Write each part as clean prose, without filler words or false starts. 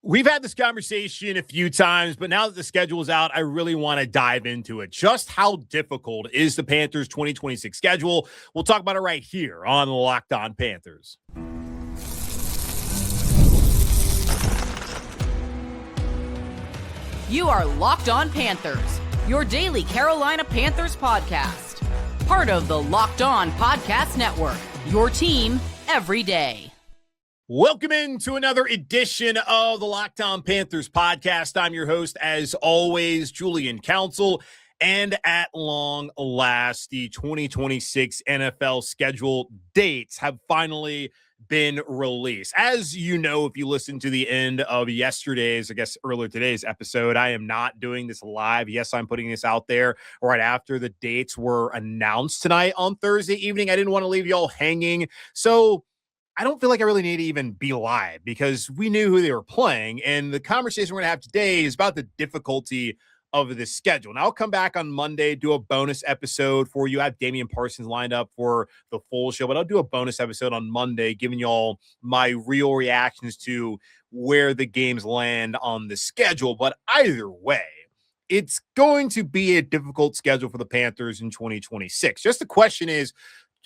We've had this conversation a few times, but now that the schedule is out, I really want to dive into it. Just how difficult is the Panthers' 2026 schedule? We'll talk about it right here on Locked On Panthers. You are Locked On Panthers, your daily Carolina Panthers podcast. Part of the Locked On Podcast Network, your team every day. Welcome into another edition of the Locked On Panthers podcast. I'm your host, as always, Julian Council. And at long last, the 2026 NFL schedule dates have finally been released. As you know, if you listen to the end of yesterday's, earlier today's episode, I am not doing this live. Yes, I'm putting this out there right after the dates were announced tonight on Thursday evening. I didn't want to leave y'all hanging. So I don't feel like I really need to even be live because we knew who they were playing. And the conversation we're going to have today is about the difficulty of this schedule. Now, I'll come back on Monday, do a bonus episode for you. I have Damian Parsons lined up for the full show, but I'll do a bonus episode on Monday, giving y'all my real reactions to where the games land on the schedule. But either way, it's going to be a difficult schedule for the Panthers in 2026. Just the question is,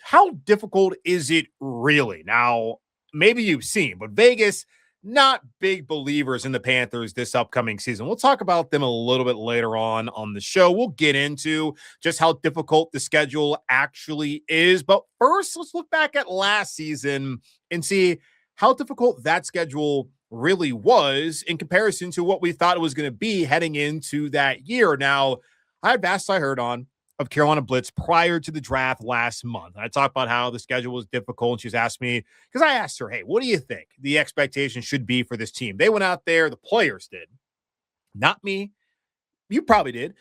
how difficult is it really? Now, maybe you've seen, but Vegas, not big believers in the Panthers this upcoming season. We'll talk about them a little bit later on the show. We'll get into just how difficult the schedule actually is. But first, let's look back at last season and see how difficult that schedule really was in comparison to what we thought it was going to be heading into that year. Now, I had Bass I heard on of Carolina Blitz prior to the draft last month. I talked about how the schedule was difficult, and she's asked me, because I asked her, hey, what do you think the expectation should be for this team? They went out there, the players did. Not me. You probably did,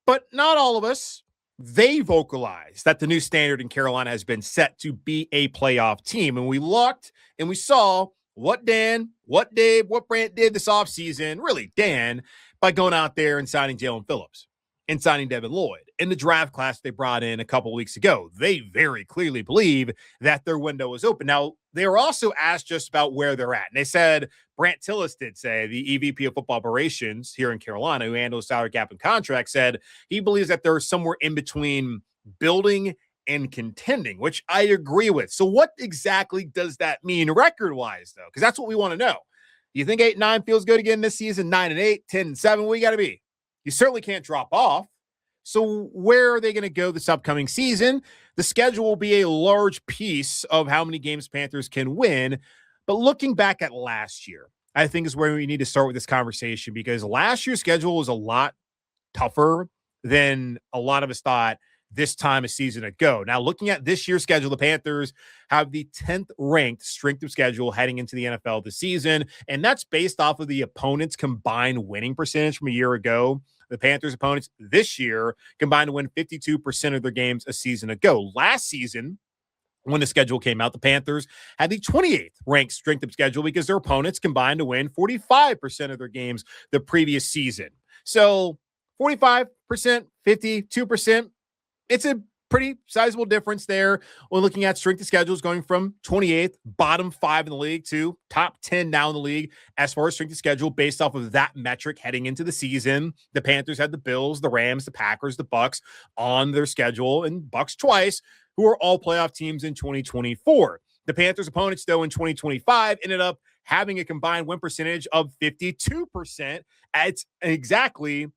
but not all of us. They vocalized that the new standard in Carolina has been set to be a playoff team. And we looked and we saw what Dan, what Dave, what Brant did this offseason, really Dan, by going out there and signing Jaelan Phillips and signing Devin Lloyd. In the draft class they brought in a couple of weeks ago, they very clearly believe that their window was open. Now, they were also asked just about where they're at. And they said, Brant Tillis did say, the EVP of football operations here in Carolina, who handles salary cap and contract, said he believes that they're somewhere in between building and contending, which I agree with. So what exactly does that mean record-wise, though? Because that's what we want to know. You think 8-9 feels good again this season? 9-8, 10-7, where you got to be? You certainly can't drop off. So where are they going to go this upcoming season? The schedule will be a large piece of how many games Panthers can win. But looking back at last year, I think is where we need to start with this conversation, because last year's schedule was a lot tougher than a lot of us thought this time a season ago. Now, looking at this year's schedule, the Panthers have the 10th ranked strength of schedule heading into the NFL this season, and that's based off of the opponents' combined winning percentage from a year ago. The Panthers' opponents this year combined to win 52% of their games a season ago. Last season, when the schedule came out, the Panthers had the 28th ranked strength of schedule because their opponents combined to win 45% of their games the previous season. So 45%, 52%, it's a pretty sizable difference there when looking at strength of schedules going from 28th, bottom 5 in the league, to top 10 now in the league as far as strength of schedule based off of that metric heading into the season. The Panthers had the Bills, the Rams, the Packers, the Bucks on their schedule, and Bucks twice, who are all playoff teams in 2024. The Panthers' opponents, though, in 2025 ended up having a combined win percentage of 52% at exactly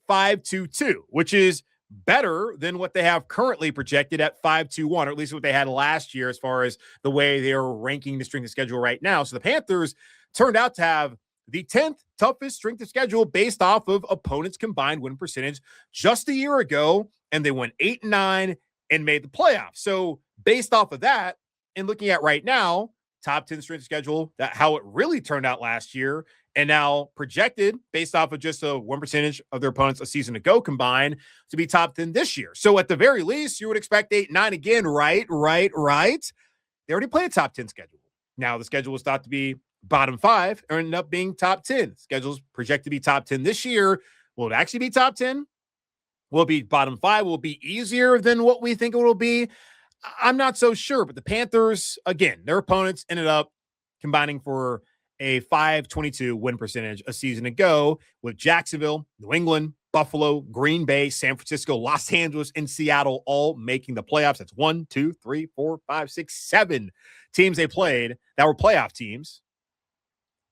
5-2-2, which is better than what they have currently projected at 5-2-1, or at least what they had last year as far as the way they're ranking the strength of schedule right now. So the Panthers turned out to have the 10th toughest strength of schedule based off of opponents' combined win percentage just a year ago, and they went 8-9 and made the playoffs. So based off of that, and looking at right now, top 10 strength of schedule, that how it really turned out last year, and now projected based off of just a 1% of their opponents a season ago combined to be top 10 this year. So at the very least, you would expect 8-9 again, right? They already play a top 10 schedule. Now the schedule was thought to be bottom 5, or ended up being top 10. Schedule's projected to be top 10 this year. Will it actually be top 10? Will it be bottom 5? Will it be easier than what we think it will be? I'm not so sure, but the Panthers, again, their opponents ended up combining for a 522 win percentage a season ago with Jacksonville, New England, Buffalo, Green Bay, San Francisco, Los Angeles, and Seattle all making the playoffs. That's 1, 2, 3, 4, 5, 6, 7 teams they played that were playoff teams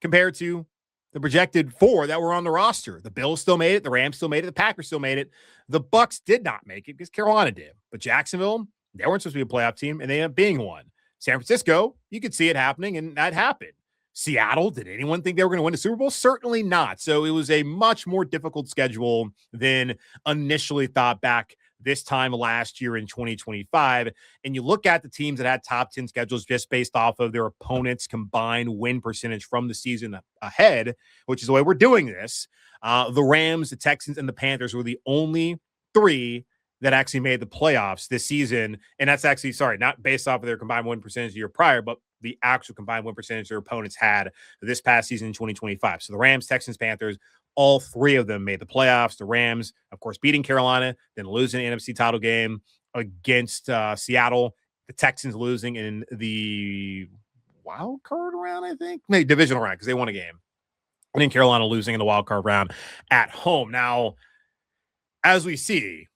compared to the projected 4 that were on the roster. The Bills still made it. The Rams still made it. The Packers still made it. The Bucs did not make it because Carolina did. But Jacksonville, they weren't supposed to be a playoff team, and they ended up being one. San Francisco, you could see it happening, and that happened. Seattle, did anyone think they were going to win the Super Bowl? Certainly not. So it was a much more difficult schedule than initially thought back this time last year in 2025. And you look at the teams that had top 10 schedules just based off of their opponents' combined win percentage from the season ahead, which is the way we're doing this. The Rams, the Texans, and the Panthers were the only 3 that actually made the playoffs this season. And that's actually, not based off of their combined win percentage the year prior, but the actual combined win percentage their opponents had this past season in 2025. So the Rams, Texans, Panthers, all 3 of them made the playoffs. The Rams, of course, beating Carolina, then losing the NFC title game against Seattle. The Texans losing in the wild card round, I think. Maybe divisional round because they won a game. And then Carolina losing in the wild card round at home. Now, as we see,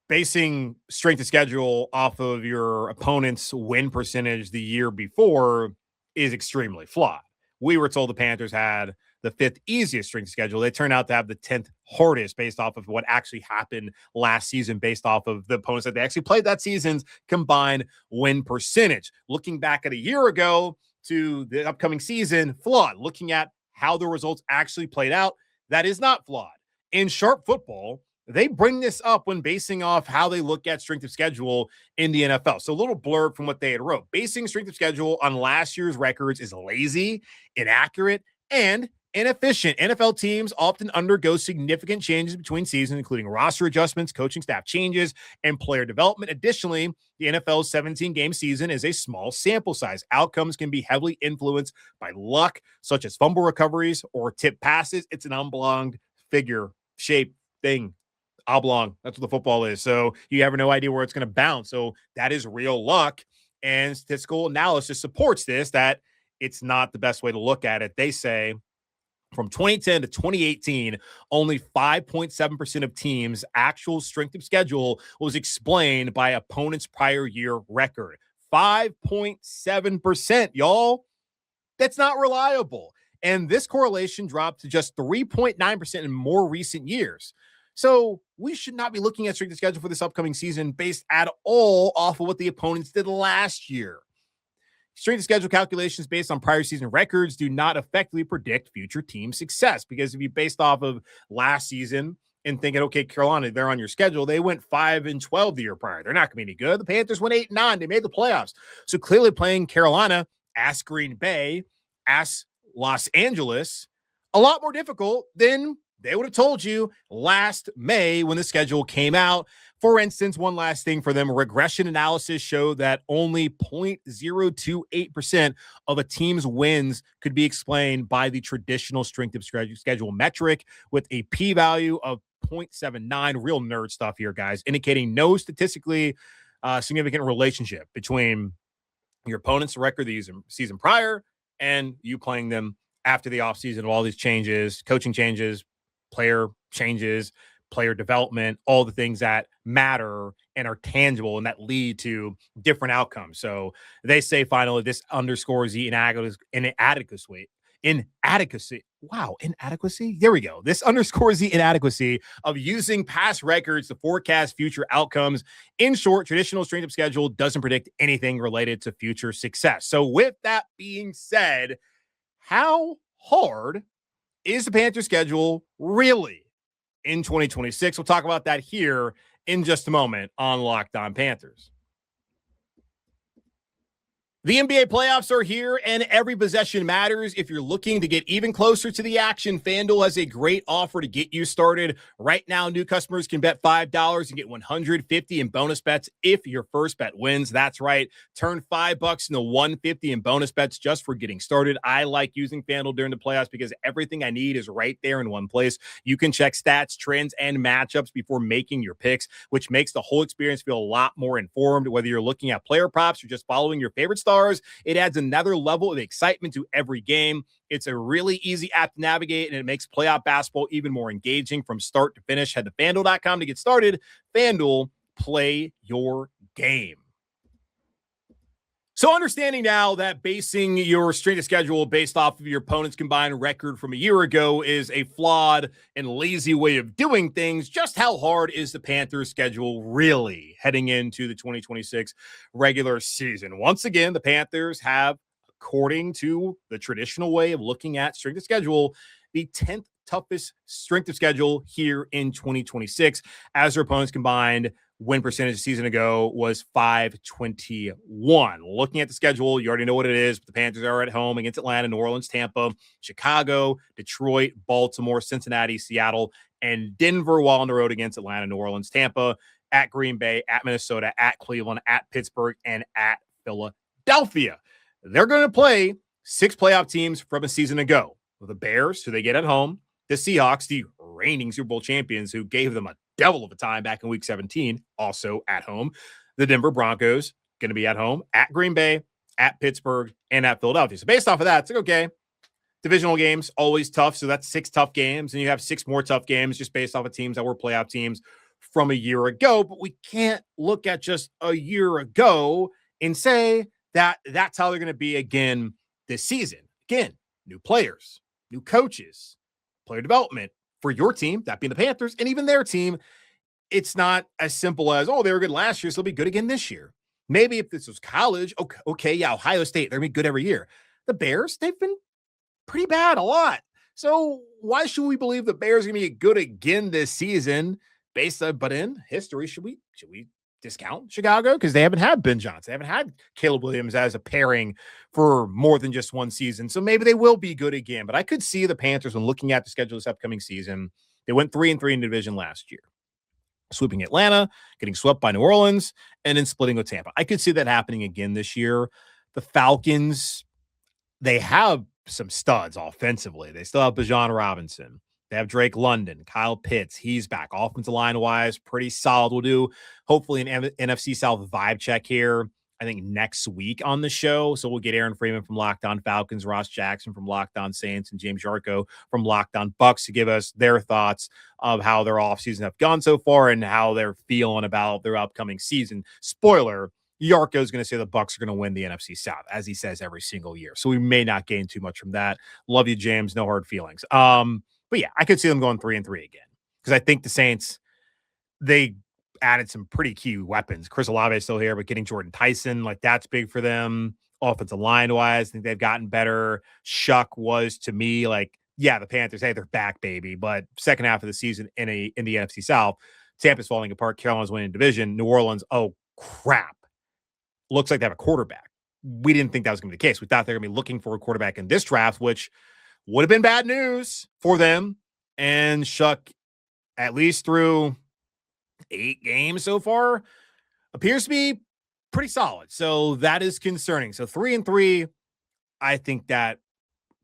basing strength of schedule off of your opponent's win percentage the year before is extremely flawed. We were told the Panthers had the 5th easiest strength of schedule. They turned out to have the 10th hardest based off of what actually happened last season, based off of the opponents that they actually played that season's combined win percentage. Looking back at a year ago to the upcoming season, flawed. Looking at how the results actually played out, that is not flawed. In Sharp Football, they bring this up when basing off how they look at strength of schedule in the NFL. So a little blurb from what they had wrote. Basing strength of schedule on last year's records is lazy, inaccurate, and inefficient. NFL teams often undergo significant changes between seasons, including roster adjustments, coaching staff changes, and player development. Additionally, the NFL's 17-game season is a small sample size. Outcomes can be heavily influenced by luck, such as fumble recoveries or tip passes. It's an oblong figure shape thing. Oblong. That's what the football is. So you have no idea where it's going to bounce. So that is real luck. And statistical analysis supports this, that it's not the best way to look at it. They say from 2010 to 2018, only 5.7% of teams' actual strength of schedule was explained by opponents' prior year record. 5.7%, y'all. That's not reliable. And this correlation dropped to just 3.9% in more recent years. So we should not be looking at strength of schedule for this upcoming season based at all off of what the opponents did last year. Strength of schedule calculations based on prior season records do not effectively predict future team success, because if you based off of last season and thinking, okay, Carolina, they're on your schedule, they went 5-12 the year prior. They're not going to be any good. The Panthers went 8-9. They made the playoffs. So clearly playing Carolina, ask Green Bay, ask Los Angeles, a lot more difficult than they would have told you last May when the schedule came out. For instance, one last thing for them, regression analysis showed that only 0.028% of a team's wins could be explained by the traditional strength of schedule metric, with a p-value of 0.79, real nerd stuff here, guys, indicating no statistically significant relationship between your opponent's record the season prior and you playing them after the offseason of all these changes, coaching changes, player changes, player development, all the things that matter and are tangible and that lead to different outcomes. So they say finally this underscores the inadequacy. There we go. This underscores the inadequacy of using past records to forecast future outcomes. In short, traditional strength of schedule doesn't predict anything related to future success. So with that being said, how hard is the Panthers schedule really in 2026? We'll talk about that here in just a moment on Locked On Panthers. The NBA playoffs are here, and every possession matters. If you're looking to get even closer to the action, FanDuel has a great offer to get you started. Right now, new customers can bet $5 and get $150 in bonus bets if your first bet wins. That's right. Turn $5 into $150 in bonus bets just for getting started. I like using FanDuel during the playoffs because everything I need is right there in one place. You can check stats, trends, and matchups before making your picks, which makes the whole experience feel a lot more informed. Whether you're looking at player props or just following your favorite stars stars. It adds another level of excitement to every game. It's a really easy app to navigate, and it makes playoff basketball even more engaging from start to finish. Head to FanDuel.com to get started. FanDuel, play your game. So understanding now that basing your strength of schedule based off of your opponent's combined record from a year ago is a flawed and lazy way of doing things, just how hard is the Panthers schedule really heading into the 2026 regular season? Once again, the Panthers have, according to the traditional way of looking at strength of schedule, the 10th toughest strength of schedule here in 2026, as their opponents combined win percentage a season ago was .521. Looking at the schedule, you already know what it is. But the Panthers are at home against Atlanta, New Orleans, Tampa, Chicago, Detroit, Baltimore, Cincinnati, Seattle, and Denver, while on the road against Atlanta, New Orleans, Tampa, at Green Bay, at Minnesota, at Cleveland, at Pittsburgh, and at Philadelphia. They're going to play 6 playoff teams from a season ago. The Bears, who they get at home, the Seahawks, the reigning Super Bowl champions, who gave them a devil of a time back in week 17, also at home. The Denver Broncos, going to be at home, at Green Bay, at Pittsburgh, and at Philadelphia. So based off of that, it's like, okay, divisional games, always tough. So that's 6 tough games, and you have 6 more tough games just based off of teams that were playoff teams from a year ago. But we can't look at just a year ago and say that that's how they're going to be again this season. Again, new players, new coaches, player development for your team, that being the Panthers, and even their team. It's not as simple as, oh, they were good last year, so they'll be good again this year. Maybe if this was college, okay, yeah, Ohio State, they're going to be good every year. The Bears, they've been pretty bad a lot. So why should we believe the Bears are going to be good again this season? But in history, should we discount Chicago? Because they haven't had Ben Johnson. They haven't had Caleb Williams as a pairing for more than just one season. So maybe they will be good again. But I could see the Panthers, when looking at the schedule this upcoming season, they went 3-3 in the division last year, sweeping Atlanta, getting swept by New Orleans, and then splitting with Tampa. I could see that happening again this year. The Falcons, they have some studs offensively. They still have Bijan Robinson. They have Drake London, Kyle Pitts. He's back. Offensive line-wise, pretty solid. We'll do, hopefully, an NFC South vibe check here, I think, next week on the show. So we'll get Aaron Freeman from Locked On Falcons, Ross Jackson from Locked On Saints, and James Yarko from Locked On Bucks to give us their thoughts of how their offseason have gone so far and how they're feeling about their upcoming season. Spoiler, Yarko is going to say the Bucks are going to win the NFC South, as he says every single year. So we may not gain too much from that. Love you, James. No hard feelings. But yeah, I could see them going 3-3 again, because I think the Saints, they added some pretty key weapons. Chris Olave is still here, but getting Jordan Tyson, like, that's big for them. Offensive line-wise, I think they've gotten better. Shuck was, to me, like, yeah, the Panthers, hey, they're back, baby. But second half of the season in the NFC South, Tampa's falling apart. Carolina's winning division. New Orleans, oh, crap. Looks like they have a quarterback. We didn't think that was going to be the case. We thought they were going to be looking for a quarterback in this draft, which would have been bad news for them. And Shuck, at least through 8 games so far, appears to be pretty solid. So that is concerning. So 3-3, I think that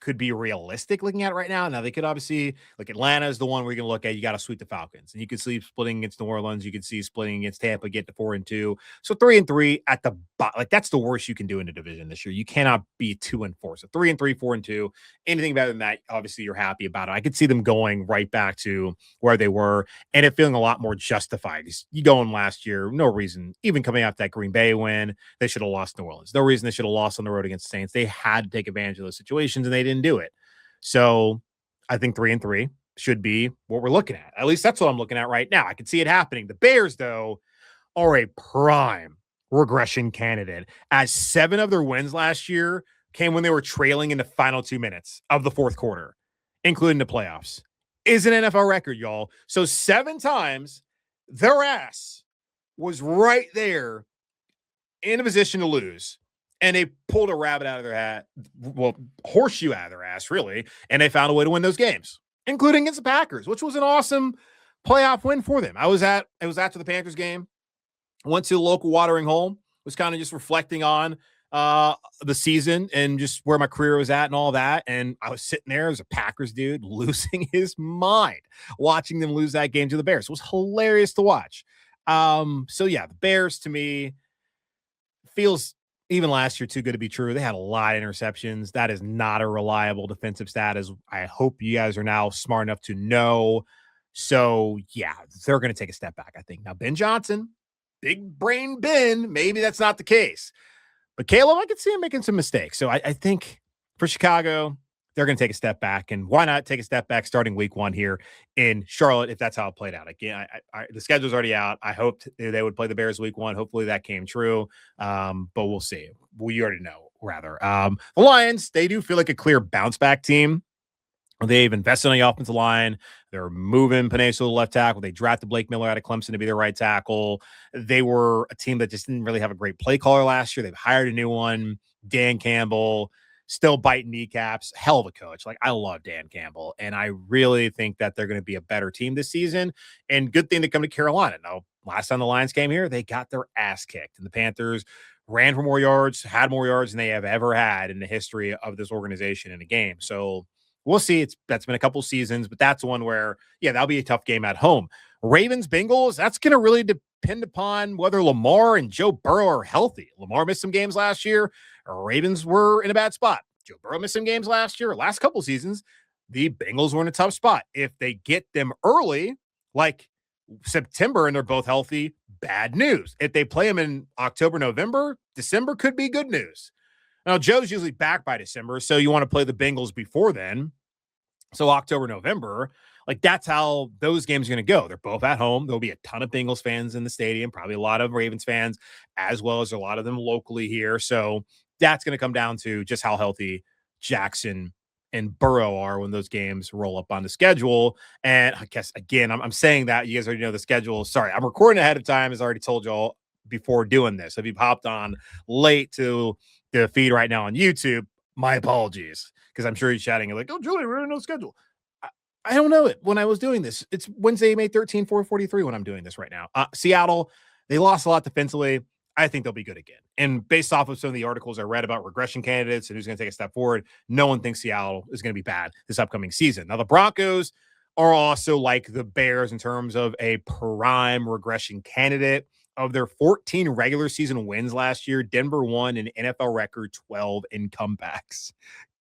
could be realistic looking at it right now. Now, they could obviously, like, Atlanta is the one where you're going to look at, you got to sweep the Falcons. And you could see splitting against New Orleans. You could see splitting against Tampa, get to 4-2. So 3-3 at the like, that's the worst you can do in the division this year. You cannot be 2-4. So 3-3, 4-2. Anything better than that, obviously you're happy about it. I could see them going right back to where they were and it feeling a lot more justified. You going last year, no reason, even coming out that Green Bay win, they should have lost New Orleans. No reason they should have lost on the road against the Saints. They had to take advantage of those situations and they didn't do it. So I think 3-3 should be what we're looking at. At least that's what I'm looking at right now. I can see it happening. The Bears, though, are a prime regression candidate, as 7 of their wins last year came when they were trailing in the final 2 minutes of the fourth quarter, including the playoffs. Is an NFL record, y'all. So 7 times their ass was right there in a position to lose. And they pulled a rabbit out of their hat, well, horseshoe out of their ass, really, and they found a way to win those games, including against the Packers, which was an awesome playoff win for them. It was after the Panthers game. Went to the local watering hole, was kind of just reflecting on the season and just where my career was at and all that. And I was sitting there as a Packers dude, losing his mind, watching them lose that game to the Bears. It was hilarious to watch. So yeah, the Bears, to me, feels even last year, too good to be true. They had a lot of interceptions. That is not a reliable defensive stat, as I hope you guys are now smart enough to know. So, yeah, they're going to take a step back, I think. Now, Ben Johnson, big brain Ben, maybe that's not the case. But Caleb, I could see him making some mistakes. So I think for Chicago, they're going to take a step back. And why not take a step back starting week 1 here in Charlotte, if that's how it played out? Again, the schedule's already out. I hoped they would play the Bears week 1. Hopefully that came true. But we'll see. We already know, rather. The Lions, they do feel like a clear bounce back team. They've invested on the offensive line. They're moving Panay to the left tackle. They drafted Blake Miller out of Clemson to be their right tackle. They were a team that just didn't really have a great play caller last year. They've hired a new one, Dan Campbell, still biting kneecaps. Hell of a coach. Like, I love Dan Campbell, and I really think that they're going to be a better team this season. And good thing to come to Carolina. Now, last time the Lions came here, they got their ass kicked, and the Panthers ran for more yards, had more yards than they have ever had in the history of this organization in a game. So we'll see. That's been a couple seasons, but that's one where, yeah, that'll be a tough game at home. Ravens, Bengals, that's going to really depend upon whether Lamar and Joe Burrow are healthy. Lamar missed some games last year. Ravens were in a bad spot. Joe Burrow missed some games last year. Last couple seasons, the Bengals were in a tough spot. If they get them early, like September, and they're both healthy, bad news. If they play them in October, November, December could be good news. Now, Joe's usually back by December, so you want to play the Bengals before then. So October, November, like that's how those games are going to go. They're both at home. There'll be a ton of Bengals fans in the stadium, probably a lot of Ravens fans, as well as a lot of them locally here. So that's going to come down to just how healthy Jackson and Burrow are when those games roll up on the schedule. And I guess, again, I'm saying that you guys already know the schedule. Sorry, I'm recording ahead of time, as I already told y'all before doing this. If you've hopped on late to the feed right now on YouTube, my apologies, because I'm sure he's chatting like, oh, Julian, we don't know the schedule. I don't know it when I was doing this. It's Wednesday, May 13, 4:43 when I'm doing this right now. Seattle, they lost a lot defensively. I think they'll be good again. And based off of some of the articles I read about regression candidates and who's going to take a step forward, no one thinks Seattle is going to be bad this upcoming season. Now, the Broncos are also like the Bears in terms of a prime regression candidate. Of their 14 regular season wins last year, Denver won an NFL record 12 in comebacks.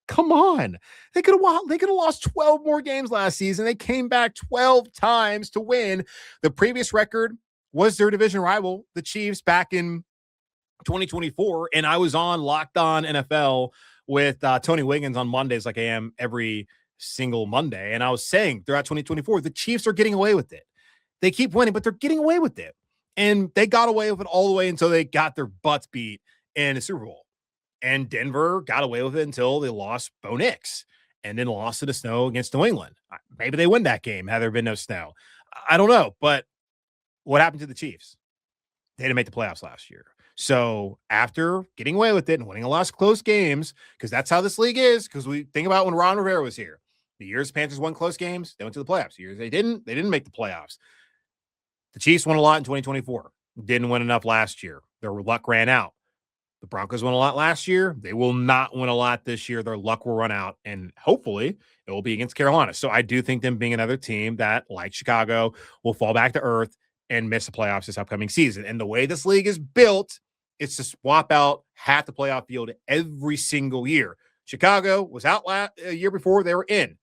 Come on. They could have lost 12 more games last season. They came back 12 times to win. The previous record was their division rival, the Chiefs, back in 2024. And I was on Locked On NFL with Tony Wiggins on Mondays, like I am every single Monday. And I was saying throughout 2024, the Chiefs are getting away with it. They keep winning, but they're getting away with it. And they got away with it all the way until they got their butts beat in the Super Bowl. And Denver got away with it until they lost Bo Nix and then lost to the snow against New England. Maybe they win that game had there been no snow. I don't know. But what happened to the Chiefs? They didn't make the playoffs last year. So after getting away with it and winning a lot of close games, because that's how this league is, because we think about when Ron Rivera was here. The years the Panthers won close games, they went to the playoffs. The years they didn't make the playoffs. The Chiefs won a lot in 2024. Didn't win enough last year. Their luck ran out. The Broncos won a lot last year. They will not win a lot this year. Their luck will run out, and hopefully it will be against Carolina. So I do think them being another team that, like Chicago, will fall back to earth and miss the playoffs this upcoming season. And the way this league is built, it's to swap out half the playoff field every single year. Chicago was out a year before. They were in.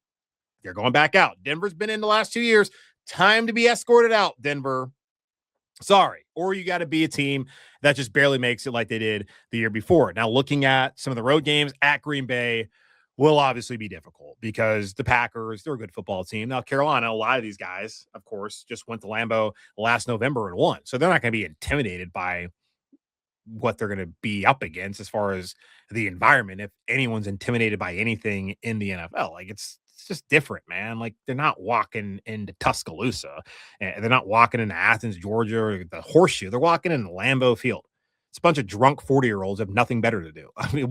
They're going back out. Denver's been in the last 2 years. Time to be escorted out, Denver. Sorry. Or you got to be a team that just barely makes it like they did the year before. Now, looking at some of the road games at Green Bay will obviously be difficult because the Packers, they're a good football team. Now, Carolina, a lot of these guys, of course, just went to Lambeau last November and won. So they're not going to be intimidated by what they're going to be up against as far as the environment. If anyone's intimidated by anything in the NFL, like it's just different, man. Like they're not walking into Tuscaloosa and they're not walking into Athens, Georgia, or the Horseshoe. They're walking into Lambeau Field. It's a bunch of drunk 40-year-olds have nothing better to do. I mean,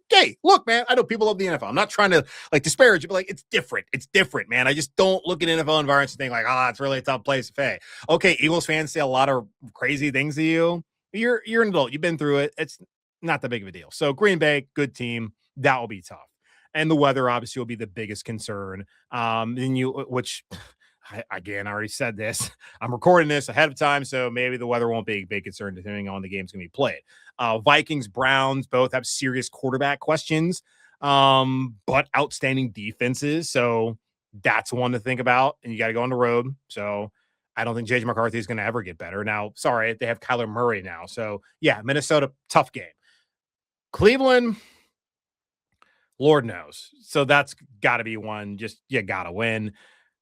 hey, look, man, I know people love the NFL. I'm not trying to like disparage it, but like it's different. It's different, man. I just don't look at NFL environments and think like, it's really a tough place to play. Okay, Eagles fans say a lot of crazy things to you. You're an adult. You've been through it. It's not that big of a deal. So Green Bay, good team. That will be tough. And the weather obviously will be the biggest concern. Which I already said this. I'm recording this ahead of time, so maybe the weather won't be a big concern depending on the game's going to be played. Vikings, Browns both have serious quarterback questions, but outstanding defenses. So that's one to think about, and you got to go on the road. So I don't think J.J. McCarthy is going to ever get better. Now, sorry, they have Kyler Murray now. So, yeah, Minnesota, tough game. Cleveland, Lord knows. So that's got to be one. Just, you got to win.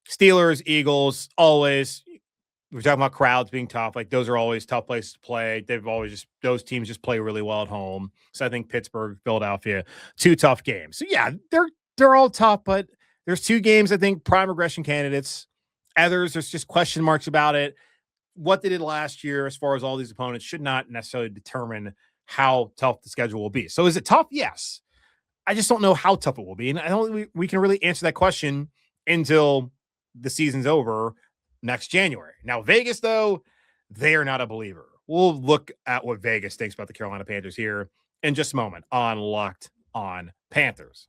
Steelers, Eagles, always. We're talking about crowds being tough. Like, those are always tough places to play. Those teams just play really well at home. So I think Pittsburgh, Philadelphia, 2 tough games. So, yeah, they're all tough, but there's 2 games, I think, prime regression candidates. Others, there's just question marks about it. What they did last year, as far as all these opponents, should not necessarily determine how tough the schedule will be. So is it tough? Yes. I just don't know how tough it will be. And I don't think we can really answer that question until the season's over next January. Now, Vegas, though, they are not a believer. We'll look at what Vegas thinks about the Carolina Panthers here in just a moment on Locked On Panthers.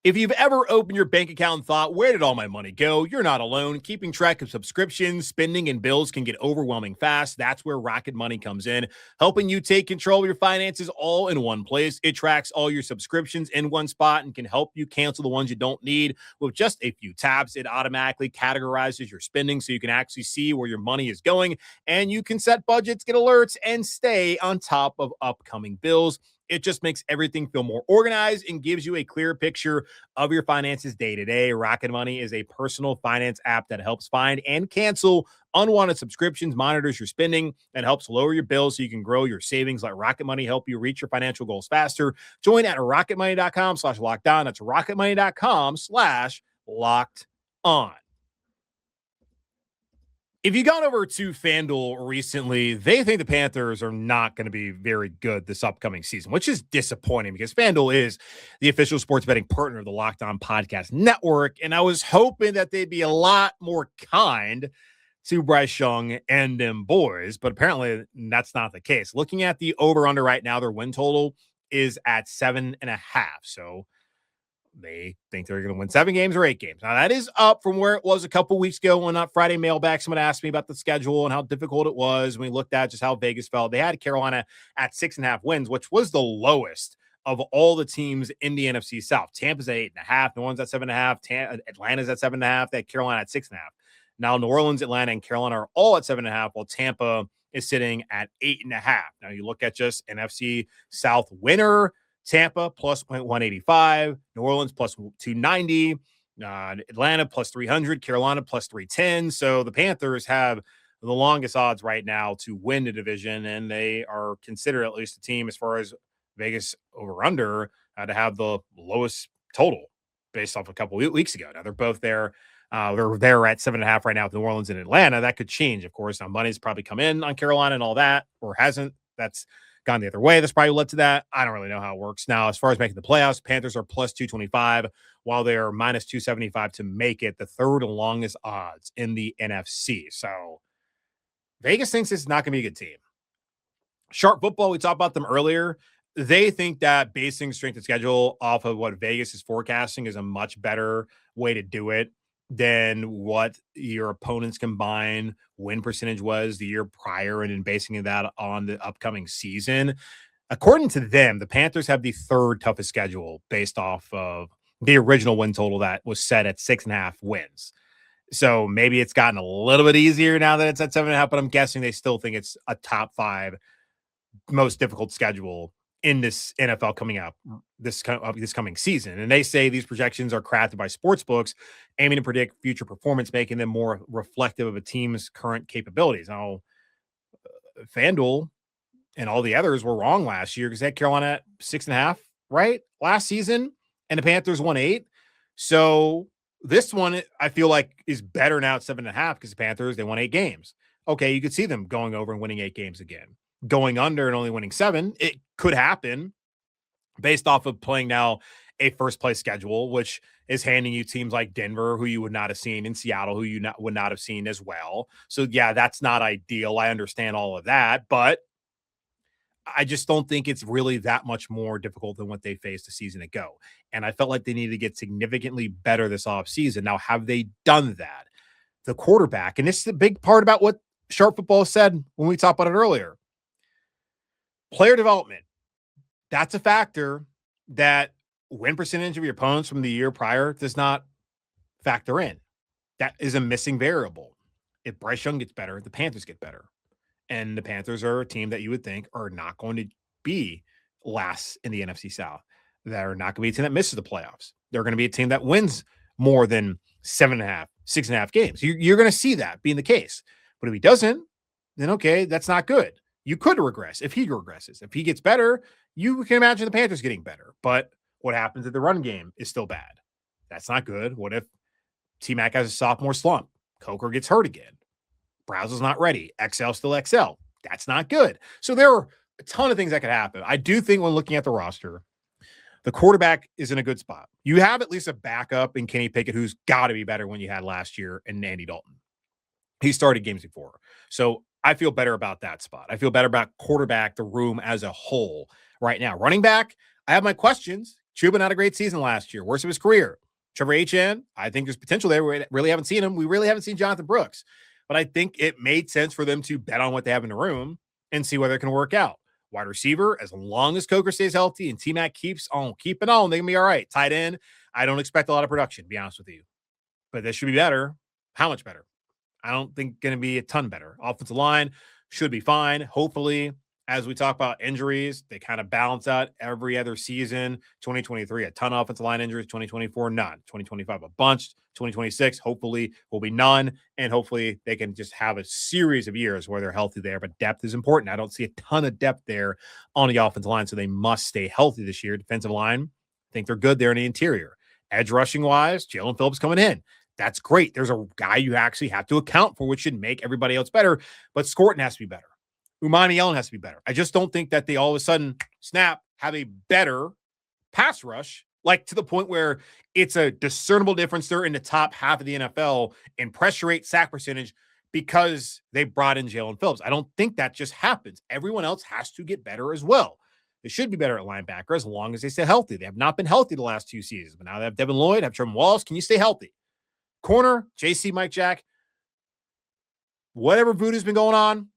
If you've ever opened your bank account and thought, where did all my money go? You're not alone. Keeping track of subscriptions, spending, and bills can get overwhelming fast. That's where Rocket Money comes in, helping you take control of your finances all in one place. It tracks all your subscriptions in one spot and can help you cancel the ones you don't need. With just a few taps, it automatically categorizes your spending so you can actually see where your money is going, and you can set budgets, get alerts, and stay on top of upcoming bills. It just makes everything feel more organized and gives you a clear picture of your finances day to day. Rocket Money is a personal finance app that helps find and cancel unwanted subscriptions, monitors your spending, and helps lower your bills so you can grow your savings. Let Rocket Money help you reach your financial goals faster. Join at rocketmoney.com/lockedon. That's rocketmoney.com/lockedon. If you got over to FanDuel recently, they think the Panthers are not going to be very good this upcoming season, which is disappointing because FanDuel is the official sports betting partner of the Locked On Podcast Network. And I was hoping that they'd be a lot more kind to Bryce Young and them boys, but apparently that's not the case. Looking at the over-under right now, their win total is at 7.5. So they think they're going to win 7 games or 8 games. Now, that is up from where it was a couple weeks ago when on Friday mailbag, someone asked me about the schedule and how difficult it was. We looked at just how Vegas felt. They had Carolina at 6.5 wins, which was the lowest of all the teams in the NFC South. Tampa's at 8.5. New Orleans at 7.5. Atlanta's at 7.5. They had Carolina at 6.5. Now, New Orleans, Atlanta, and Carolina are all at 7.5, while Tampa is sitting at 8.5. Now, you look at just NFC South winner. Tampa plus 185, New Orleans plus 290, Atlanta plus 300, Carolina plus 310. So the Panthers have the longest odds right now to win the division, and they are considered at least a team as far as Vegas over-under to have the lowest total based off a couple of weeks ago. Now they're both there. They're at 7.5 right now with New Orleans and Atlanta. That could change, of course. Now money's probably come in on Carolina and all that, or hasn't. That's gone the other way. That's probably led to that. I don't really know how it works. Now, as far as making the playoffs, Panthers are plus 225, while they are minus 275 to make it, the third longest odds in the NFC. So Vegas thinks it's not going to be a good team. Sharp Football, we talked about them earlier. They think that basing strength of schedule off of what Vegas is forecasting is a much better way to do it than what your opponent's combined win percentage was the year prior, and then basing that on the upcoming season. According to them, the Panthers have the 3rd toughest schedule based off of the original win total that was set at 6.5 wins. So maybe it's gotten a little bit easier now that it's at 7.5, but I'm guessing they still think it's a top 5 most difficult schedule in this NFL coming up this coming season. And they say these projections are crafted by sportsbooks aiming to predict future performance, making them more reflective of a team's current capabilities. Now, FanDuel and all the others were wrong last year because they had Carolina at 6.5, right? Last season, and the Panthers won 8. So this one, I feel like, is better now at 7.5 because the Panthers, they won 8 games. Okay, you could see them going over and winning 8 games again. Going under and only winning 7, it could happen based off of playing now a first place schedule, which is handing you teams like Denver, who you would not have seen, in Seattle, who you would not have seen as well. So yeah, that's not ideal. I understand all of that, but I just don't think it's really that much more difficult than what they faced a season ago. And I felt like they needed to get significantly better this offseason. Now, have they done that? The quarterback, and this is the big part about what Sharp Football said when we talked about it earlier. Player development, that's a factor that win percentage of your opponents from the year prior does not factor in. That is a missing variable. If Bryce Young gets better, the Panthers get better. And the Panthers are a team that you would think are not going to be last in the NFC South. They're not going to be a team that misses the playoffs. They're going to be a team that wins more than 7.5, 6.5 games. You're going to see that being the case. But if he doesn't, then okay, that's not good. You could regress if he regresses. If he gets better, you can imagine the Panthers getting better. But what happens if the run game is still bad? That's not good. What if T-Mac has a sophomore slump? Coker gets hurt again. Browser's not ready. XL still XL. That's not good. So there are a ton of things that could happen. I do think when looking at the roster, the quarterback is in a good spot. You have at least a backup in Kenny Pickett, who's got to be better when you had last year, and Andy Dalton. He started games before. So I feel better about that spot. I feel better about quarterback, the room as a whole right now. Running back, I have my questions. Chuba had a great season last year. Worst of his career. Trevor Etienne, I think there's potential there. We really haven't seen him. We really haven't seen Jonathan Brooks. But I think it made sense for them to bet on what they have in the room and see whether it can work out. Wide receiver, as long as Coker stays healthy and T-Mac keeps on keeping on, they can be all right. Tight end, I don't expect a lot of production, to be honest with you. But this should be better. How much better? I don't think going to be a ton better. Offensive line should be fine. Hopefully, as we talk about injuries, they kind of balance out every other season. 2023, a ton of offensive line injuries. 2024, none. 2025, a bunch. 2026, hopefully, will be none. And hopefully, they can just have a series of years where they're healthy there. But depth is important. I don't see a ton of depth there on the offensive line, so they must stay healthy this year. Defensive line, I think they're good there in the interior. Edge rushing wise, Jaelan Phillips coming in. That's great. There's a guy you actually have to account for, which should make everybody else better. But Scorton has to be better. Umani Allen has to be better. I just don't think that they all of a sudden, snap, have a better pass rush, like to the point where it's a discernible difference. They're in the top half of the NFL in pressure rate, sack percentage, because they brought in Jaelan Phillips. I don't think that just happens. Everyone else has to get better as well. They should be better at linebacker as long as they stay healthy. They have not been healthy the last 2 seasons, but now they have Devin Lloyd, have Trevor Wallace. Can you stay healthy? Corner, JC, Mike Jack, whatever voodoo's been going on,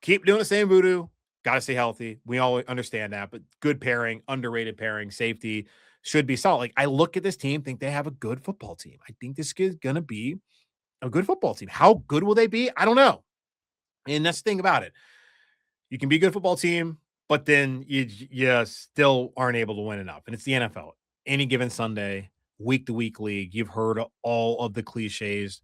keep doing the same voodoo. Got to stay healthy. We all understand that, but good pairing, underrated pairing, safety should be solid. Like, I look at this team, think they have a good football team. I think this is going to be a good football team. How good will they be? I don't know. And that's the thing about it. You can be a good football team, but then you still aren't able to win enough. And it's the NFL. Any given Sunday, week-to-week league, you've heard all of the cliches.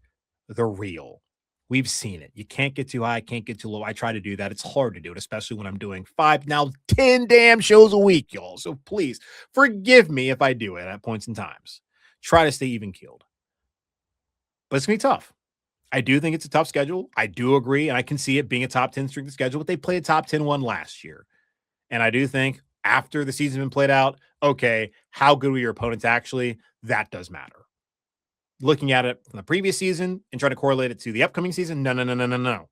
They're real. We've seen it. You can't get too high, can't get too low. I try to do that. It's hard to do it, especially when I'm doing 5, now 10 damn shows a week, y'all. So please forgive me if I do it at points and times. Try to stay even-keeled. But it's going to be tough. I do think it's a tough schedule. I do agree, and I can see it being a top 10 strength schedule, but they played a top 10 one last year. And I do think after the season's been played out, okay, how good were your opponents actually? That does matter. Looking at it from the previous season and trying to correlate it to the upcoming season, no.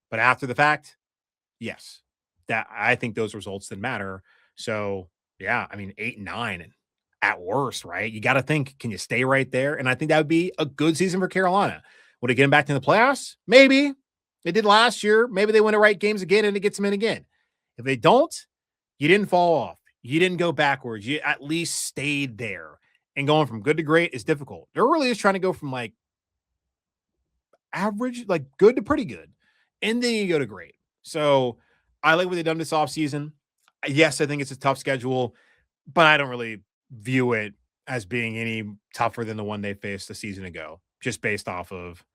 But after the fact, yes, that I think those results then matter. So yeah, I mean 8-9 at worst, right? You got to think, can you stay right there? And I think that would be a good season for Carolina. Would it get them back to the playoffs? Maybe. They did last year. Maybe they win the right games again and it gets them in again. If they don't, you didn't fall off. You didn't go backwards. You at least stayed there. And going from good to great is difficult. They're really just trying to go from like average, like good to pretty good. And then you go to great. So I like what they've done this offseason. Yes, I think it's a tough schedule, but I don't really view it as being any tougher than the one they faced a season ago, just based off of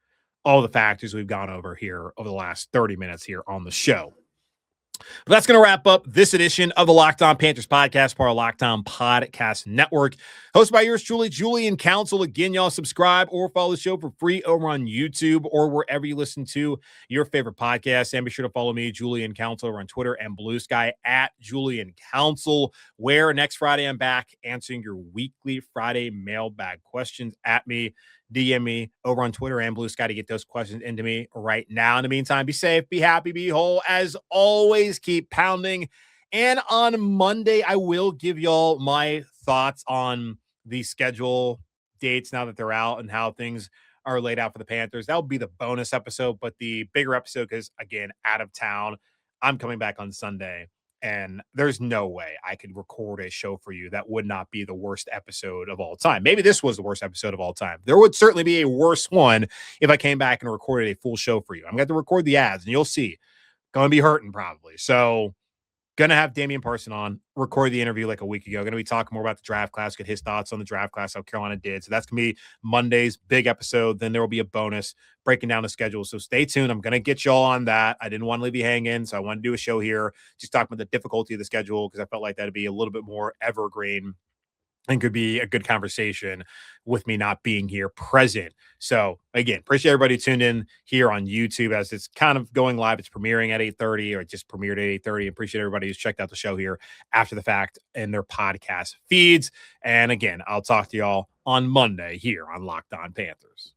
all the factors we've gone over here over the last 30 minutes here on the show. But that's going to wrap up this edition of the Locked On Panthers podcast, part of Locked On Podcast Network. Hosted by yours truly, Julian Council. Again, y'all subscribe or follow the show for free over on YouTube or wherever you listen to your favorite podcast. And be sure to follow me, Julian Council, over on Twitter and Blue Sky at Julian Council, where next Friday I'm back answering your weekly Friday mailbag questions at me. DM me over on Twitter and Blue Sky to get those questions into me right now. In the meantime, be safe, be happy, be whole. As always, keep pounding. And on Monday, I will give y'all my thoughts on the schedule dates now that they're out and how things are laid out for the Panthers. That'll be the bonus episode, but the bigger episode, because again, out of town, I'm coming back on Sunday. And there's no way I could record a show for you that would not be the worst episode of all time. Maybe this was the worst episode of all time. There would certainly be a worse one if I came back and recorded a full show for you. I'm going to record the ads, and you'll see. Going to be hurting probably. So going to have Damian Parson on, record the interview like a week ago. Going to be talking more about the draft class, get his thoughts on the draft class, how Carolina did. So that's going to be Monday's big episode. Then there will be a bonus breaking down the schedule. So stay tuned. I'm going to get y'all on that. I didn't want to leave you hanging, so I wanted to do a show here, just talking about the difficulty of the schedule, because I felt like that'd be a little bit more evergreen and could be a good conversation with me not being here present. So again, appreciate everybody tuned in here on YouTube as it's kind of going live. It's premiering at 8:30, or it just premiered at 8:30. Appreciate everybody who's checked out the show here after the fact in their podcast feeds. And again, I'll talk to y'all on Monday here on Locked On Panthers.